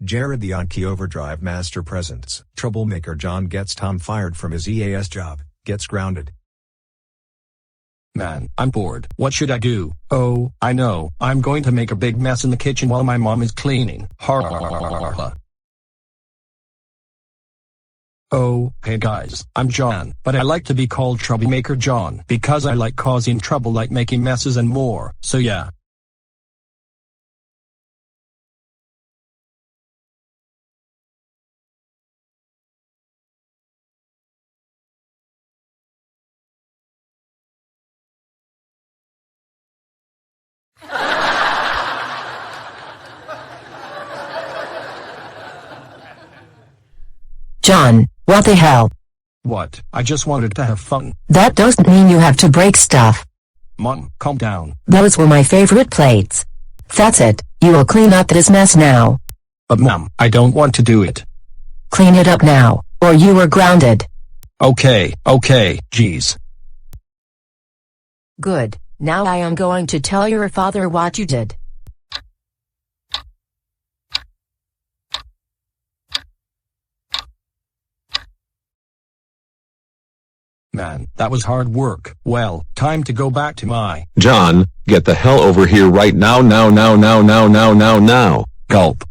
Jared the Anki Overdrive Master presents. Troublemaker John gets Tom fired from his EAS job, gets grounded. Man, I'm bored. What should I do? Oh, I know. I'm going to make a big mess in the kitchen while my mom is cleaning. Oh, hey guys, I'm John, but I like to be called Troublemaker John because I like causing trouble, like making messes and more, so yeah. John, what the hell? What? I just wanted to have fun. That doesn't mean you have to break stuff. Mom, calm down. Those were my favorite plates. That's it, you will clean up this mess now. But Mom, I don't want to do it. Clean it up now, or you are grounded. Okay, jeez. Good, now I am going to tell your father what you did. Man, that was hard work. Well, time to go back to my... John, get the hell over here right now. Gulp.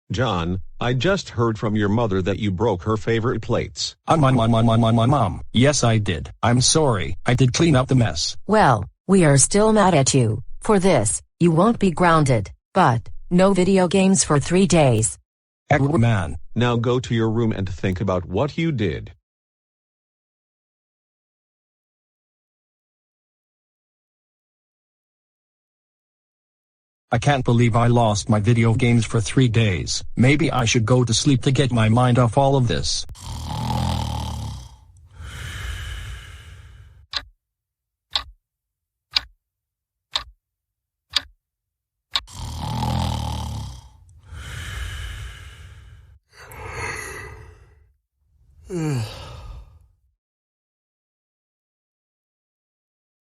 John, I just heard from your mother that you broke her favorite plates. Mom. Yes, I did. I'm sorry. I did clean up the mess. Well, we are still mad at you. For this, you won't be grounded, but no video games for 3 days. Man. Now go to your room and think about what you did. I can't believe I lost my video games for 3 days. Maybe I should go to sleep to get my mind off all of this.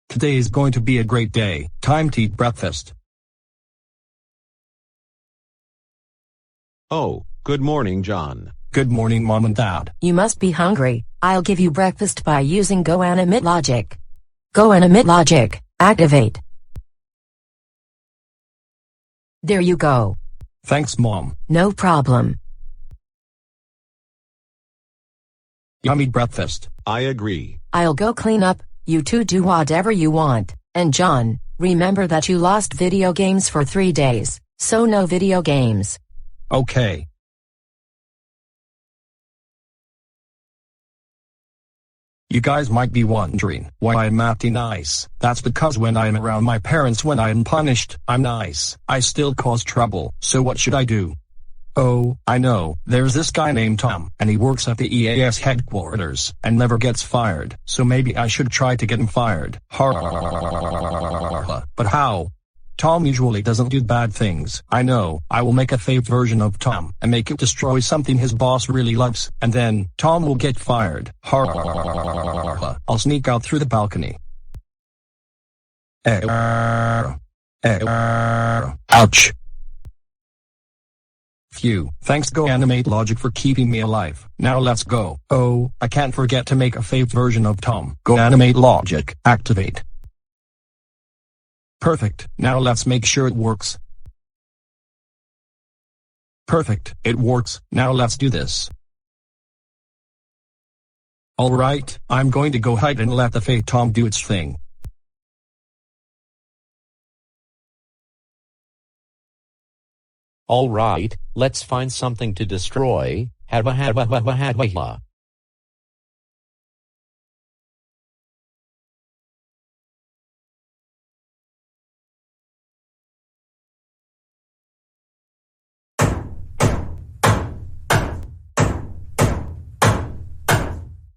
Today is going to be a great day. Time to eat breakfast. Oh, good morning, John. Good morning, Mom and Dad. You must be hungry. I'll give you breakfast by using Go Animate Logic. Go Animate Logic, activate. There you go. Thanks, Mom. No problem. Yummy breakfast. I agree. I'll go clean up, you two do whatever you want. And John, remember that you lost video games for 3 days, so no video games. Okay. You guys might be wondering why I'm acting nice. That's because when I am around my parents when I am punished, I'm nice. I still cause trouble, so what should I do? Oh, I know, there's this guy named Tom, and he works at the EAS headquarters, and never gets fired, so maybe I should try to get him fired. But how? Tom usually doesn't do bad things. I know, I will make a fake version of Tom, and make it destroy something his boss really loves, and then, Tom will get fired. I'll sneak out through the balcony. Ouch. Phew, thanks Go Animate Logic for keeping me alive. Now let's go. Oh, I can't forget to make a fake version of Tom. Go Animate Logic, activate. Perfect, now let's make sure it works. Perfect, it works, now let's do this. Alright, I'm going to go hide and let the fake Tom do its thing. Alright, let's find something to destroy.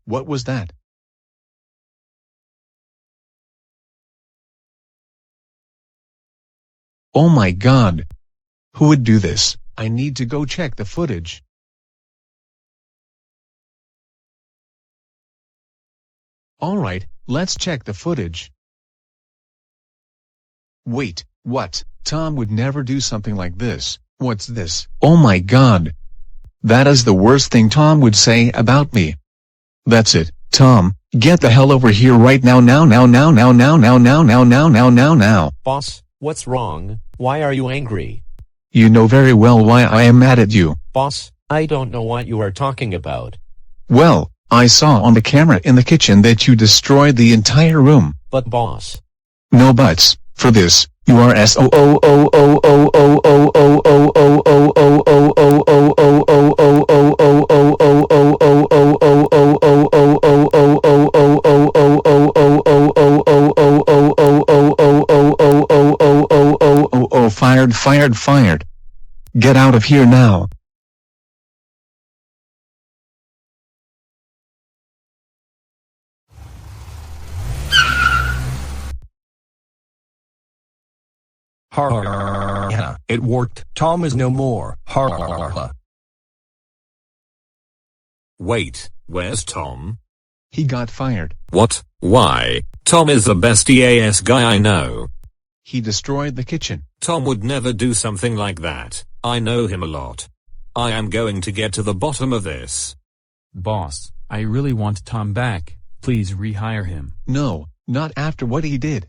What was that? Oh my God! Who would do this? I need to go check the footage. Alright, let's check the footage. Wait, what? Tom would never do something like this. What's this? Oh my God. That is the worst thing Tom would say about me. That's it, Tom, get the hell over here right now. Boss, what's wrong? Why are you angry? You know very well why I am mad at you. Boss, I don't know what you are talking about. Well, I saw on the camera in the kitchen that you destroyed the entire room. But boss. No buts. For this, you are fired. Get out of here now. Yeah, it worked. Tom is no more. Wait, where's Tom? He got fired. What? Why? Tom is the best EAS guy I know. He destroyed the kitchen. Tom would never do something like that. I know him a lot. I am going to get to the bottom of this. Boss, I really want Tom back. Please rehire him. No, not after what he did.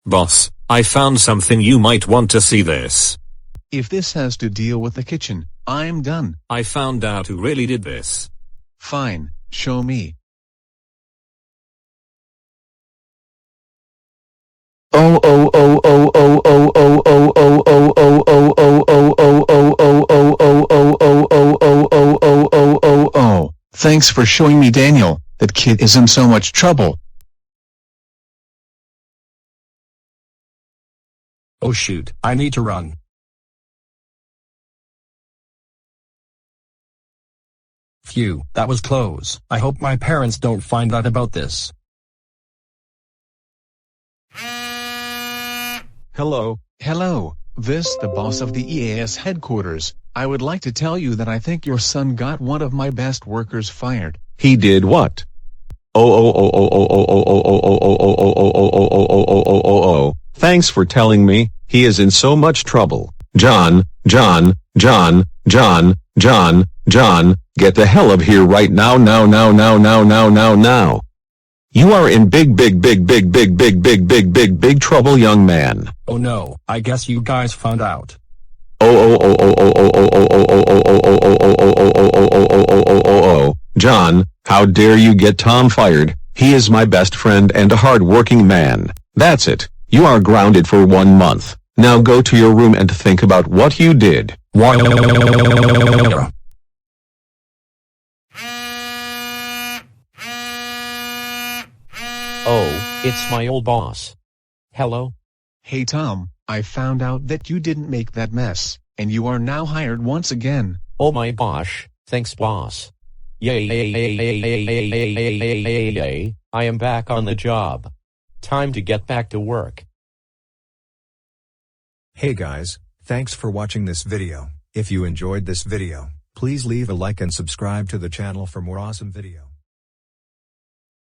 Boss, I found something you might want to see this. If this has to deal with the kitchen, I'm done. I found out who really did this. Fine, show me. Thanks for showing me, Daniel. That kid is in so much trouble. Oh shoot, I need to run. Phew, that was close. I hope my parents don't find out about this. Hello. Hello, this the boss of the EAS headquarters. I would like to tell you that I think your son got one of my best workers fired. He did what? Thanks for telling me. He is in so much trouble. John, get the hell of here right now. You are in big trouble, young man. Oh no, I guess you guys found out. John, how dare you get Tom fired? He is my best friend and a hard-working man. That's it. You are grounded for 1 month. Now go to your room and think about what you did. Oh, it's my old boss. Hello? Hey Tom, I found out that you didn't make that mess, and you are now hired once again. Oh my gosh, thanks boss. Yay, I am back on the job. Time to get back to work. Hey guys, thanks for watching this video. If you enjoyed this video, please leave a like and subscribe to the channel for more awesome video.